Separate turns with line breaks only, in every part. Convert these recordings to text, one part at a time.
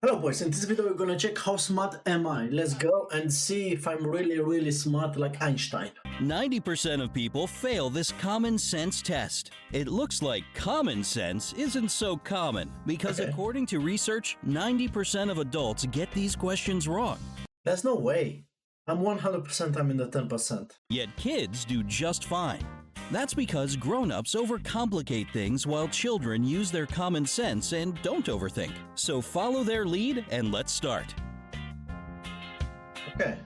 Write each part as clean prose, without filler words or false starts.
Hello boys, in this video we're gonna check how smart am I. Let's go and see if I'm really smart like Einstein.
90% of people fail this common sense test. It looks like common sense isn't so common because according to research, 90% of adults get these questions wrong.
There's no way. I'm 100%, I'm in the 10%.
Yet kids do just fine. That's because grown-ups overcomplicate things while children use their common sense and don't overthink. So follow their lead and let's start.
Okay.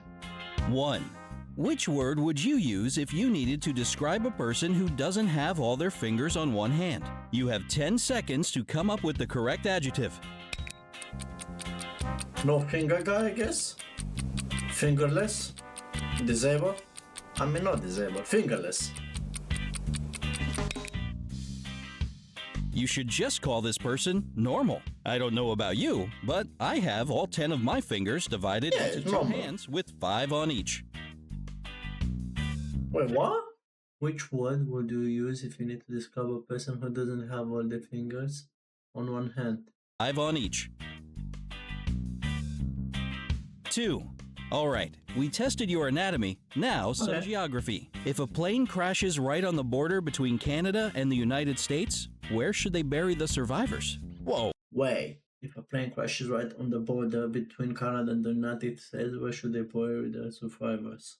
1. Which word would you use if you needed to describe a person who doesn't have all their fingers on one hand? You have 10 seconds to come up with the correct adjective.
No finger guy, I guess. Fingerless. Disabled. I mean not disabled, fingerless.
You should just call this person normal. I don't know about you, but I have all 10 of my fingers divided into 2 hands with 5 on each.
Wait, what? Which word would you use if you need to describe a person who doesn't have all the fingers on one hand?
5 on each. 2. Alright, we tested your anatomy, now some geography. If a plane crashes right on the border between Canada and the United States, where should they bury the survivors? Whoa.
Wait, if a plane crashes right on the border between Canada and the United States, where should they bury the survivors?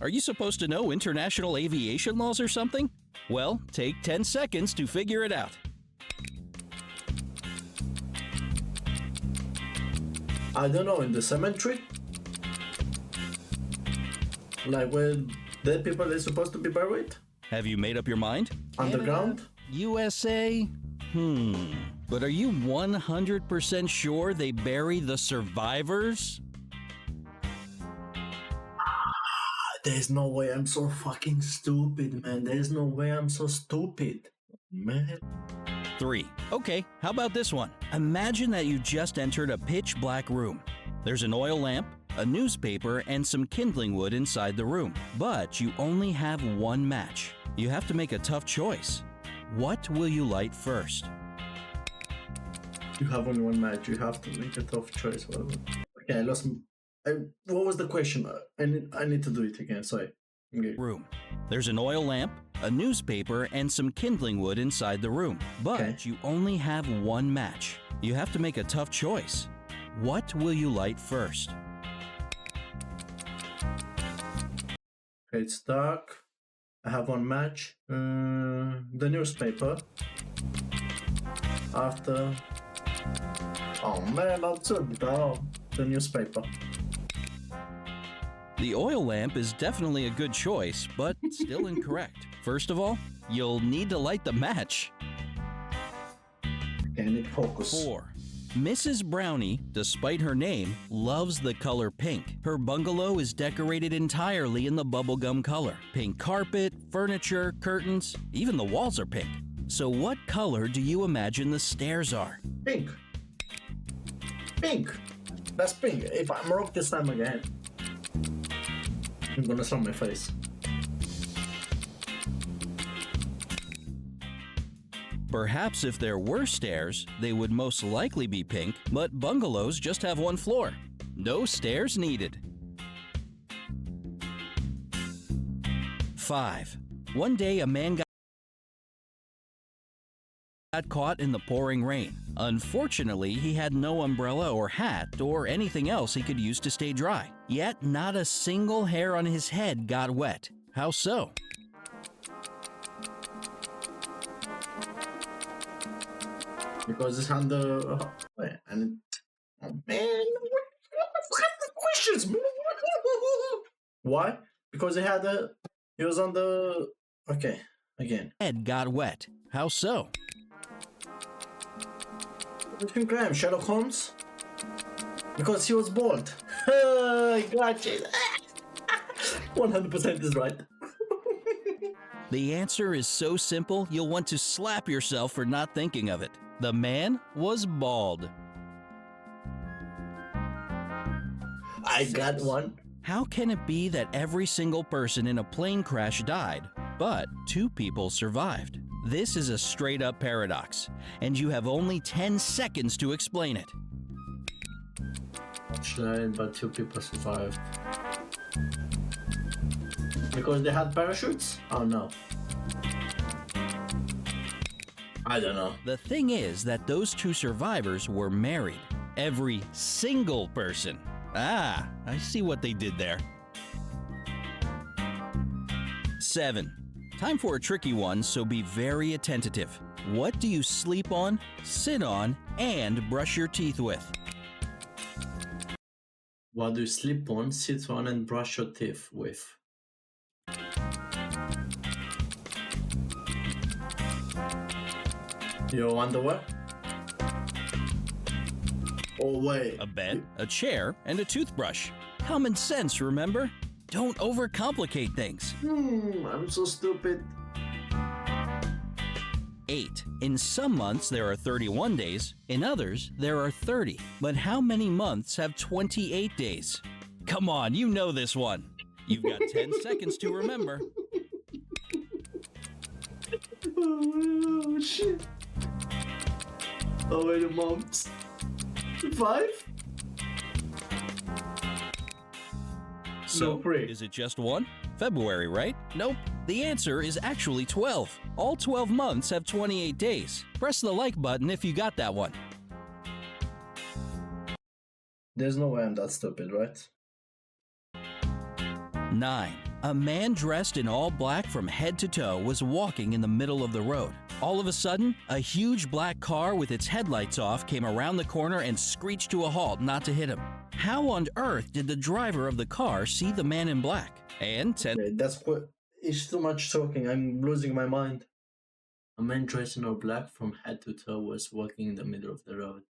Are you supposed to know international aviation laws or something? Well, take 10 seconds to figure it out.
I don't know, in the cemetery? Like where dead people are supposed to be buried?
Have you made up your mind?
Underground?
USA? But are you 100% sure they bury the survivors?
There's no way I'm so fucking stupid, man. There's no way I'm so stupid, man.
3. Okay, how about this one? Imagine that you just entered a pitch black room. There's an oil lamp, a newspaper, and some kindling wood inside the room. But you only have one match. You have to make a tough choice. What will you light first?
You have only one match. You have to make a tough choice. Okay, I lost. What was the question? I need to do it again. Sorry. Okay.
Room. There's an oil lamp, a newspaper, and some kindling wood inside the room. But you only have one match. You have to make a tough choice. What will you light first?
Okay, it's dark. I have one match. The newspaper. After. Oh man, I'm so dumb. The newspaper.
The oil lamp is definitely a good choice, but still incorrect. First of all, you'll need to light the match.
Okay, I need focus.
4. Mrs. Brownie, despite her name, loves the color pink. Her bungalow is decorated entirely in the bubblegum color. Pink carpet, furniture, curtains, even the walls are pink. So what color do you imagine the stairs are?
Pink. Pink. That's pink. If I'm wrong this time again, I'm gonna slam my face.
Perhaps if there were stairs, they would most likely be pink, but bungalows just have one floor. No stairs needed. 5. One day a man got caught in the pouring rain. Unfortunately, he had no umbrella or hat or anything else he could use to stay dry. Yet not a single hair on his head got wet. How so?
Because it's under. Wait, and oh man, what the questions? Why? Because he was on the. Okay, again.
Head got wet. How so?
You think I am Sherlock Holmes? Because he was bald. I got you. 100% is right.
The answer is so simple, you'll want to slap yourself for not thinking of it. The man was bald.
I got one.
How can it be that every single person in a plane crash died, but 2 people survived? This is a straight-up paradox, and you have only 10 seconds to explain it.
Slide, but 2 people survived. Because they had parachutes? Oh no. I don't know.
The thing is that those 2 survivors were married. Every single person. Ah, I see what they did there. 7. Time for a tricky one, so be very attentive. What do you sleep on, sit on, and brush your teeth with?
What do you sleep on, sit on, and brush your teeth with? Your underwear? Oh wait.
A bed, a chair, and a toothbrush. Common sense, remember? Don't overcomplicate things.
I'm so stupid.
8. In some months there are 31 days, in others there are 30. But how many months have 28 days? Come on, you know this one. You've got 10 seconds to remember.
Oh shit. Oh wait, months. 5?
So,
No, 3.
is it just 1? February, right? Nope. The answer is actually 12. All 12 months have 28 days. Press the like button if you got that one.
There's no way I'm that stupid, right?
9. A man dressed in all black from head to toe was walking in the middle of the road. All of a sudden, a huge black car with its headlights off came around the corner and screeched to a halt not to hit him. How on earth did the driver of the car see the man in black? And 10.
Wait, that's what. It's too much talking. I'm losing my mind. A man dressed in all black from head to toe was walking in the middle of the road.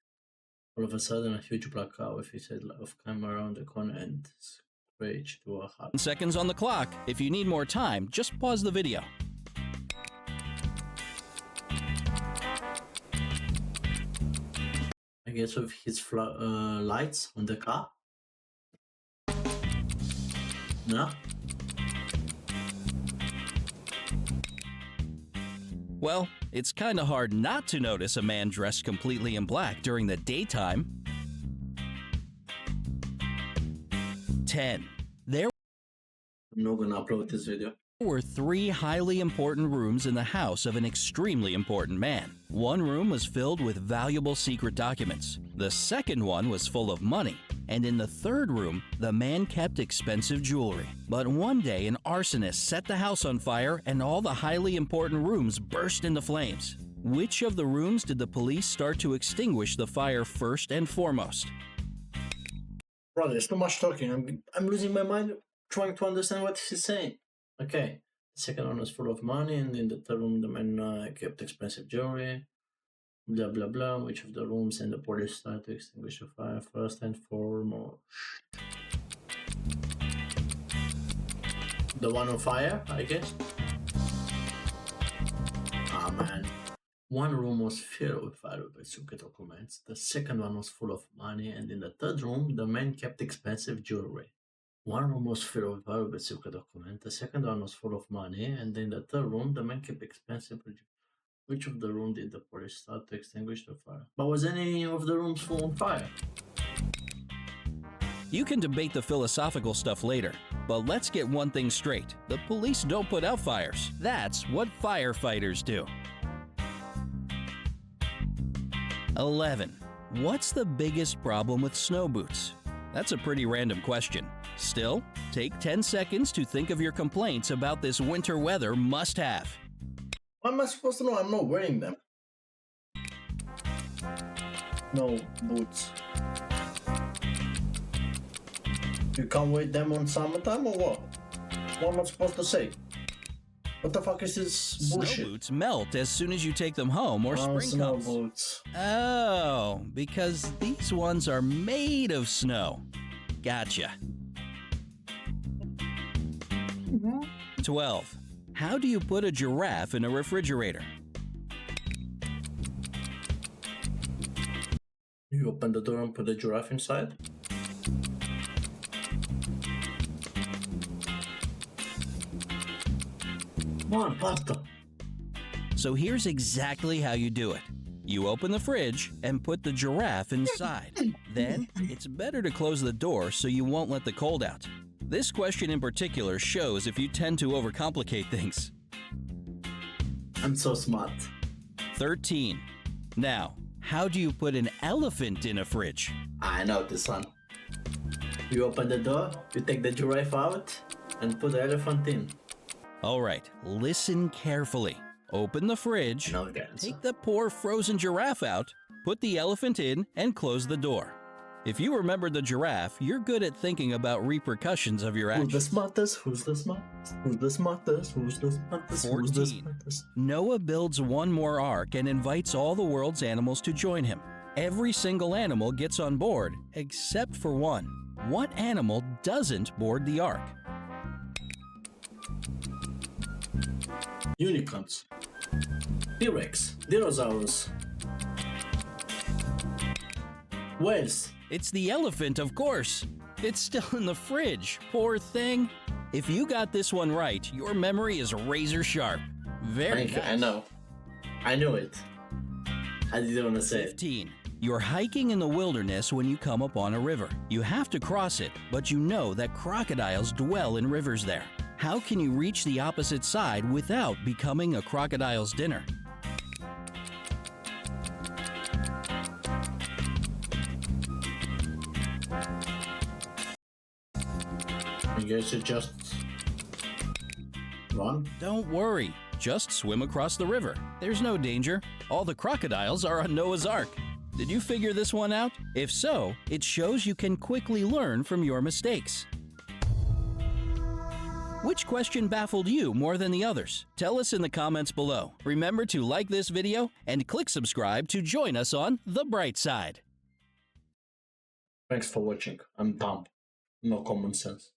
All of a sudden, a huge black car with its headlight off came around the corner and screeched to a halt.
Seconds on the clock. If you need more time, just pause the video.
I guess with his lights on the car. No?
Well, it's kinda hard not to notice a man dressed completely in black during the daytime. 10. There
I'm not gonna upload this video.
were 3 highly important rooms in the house of an extremely important man. One room was filled with valuable secret documents. The second one was full of money. And in the third room, the man kept expensive jewelry. But one day, an arsonist set the house on fire and all the highly important rooms burst into flames. Which of the rooms did the police start to extinguish the fire first and foremost?
Brother, there's too much talking. I'm losing my mind trying to understand what he's saying. Okay. The second one was full of money, and in the third room, the man kept expensive jewelry. Blah blah blah. Which of the rooms and the police started to extinguish the fire first and foremost? The one on fire, I guess. Ah man. One room was filled with valuable secret documents. The second one was full of money, and in the third room, the man kept expensive jewelry. One room was filled with valuable secret documents. The second one was full of money, and in the third room, the man kept expensive jewelry. Which of the room did the police start to extinguish the fire? But was any of the rooms full on fire?
You can debate the philosophical stuff later, but let's get one thing straight. The police don't put out fires. That's what firefighters do. 11. What's the biggest problem with snow boots? That's a pretty random question. Still, take 10 seconds to think of your complaints about this winter weather must-have.
How am I supposed to know? I'm not wearing them. No boots. You can't wear them on summertime or what? What am I supposed to say? What the fuck is this bullshit?
Snow boots melt as soon as you take them home or spring
snow
comes.
boots.
Oh, because these ones are made of snow. Gotcha. 12. How do you put a giraffe in a refrigerator?
You open the door and put the giraffe inside? Come on, pasta.
So here's exactly how you do it. You open the fridge and put the giraffe inside. Then, it's better to close the door so you won't let the cold out. This question in particular shows if you tend to overcomplicate things.
I'm so smart.
13. Now, how do you put an elephant in a fridge?
I know this one. You open the door, you take the giraffe out, and put the elephant in.
Alright, listen carefully. Open the fridge,
No the answer.
take the poor frozen giraffe out, put the elephant in, and close the door. If you remembered the giraffe, you're good at thinking about repercussions of your
Who's the
actions.
smartest? Who's the smartest? Who's the smartest? Who's the smartest? Who's the
14.
smartest?
Noah builds one more ark and invites all the world's animals to join him. Every single animal gets on board, except for one. What animal doesn't board the ark?
Unicorns. T-Rex. Dinosaurs. Whales.
It's the elephant, of course. It's still in the fridge, poor thing. If you got this one right, your memory is razor sharp. Very
Thank you.
nice.
I know. I knew it. I didn't want to say it.
15. You're hiking in the wilderness when you come upon a river. You have to cross it, but you know that crocodiles dwell in rivers there. How can you reach the opposite side without becoming a crocodile's dinner?
I guess it just run.
Don't worry, just swim across the river. There's no danger. All the crocodiles are on Noah's Ark. Did you figure this one out? If so, it shows you can quickly learn from your mistakes. Which question baffled you more than the others? Tell us in the comments below. Remember to like this video and click subscribe to join us on The Bright Side.
Thanks for watching. I'm dumb. No common sense.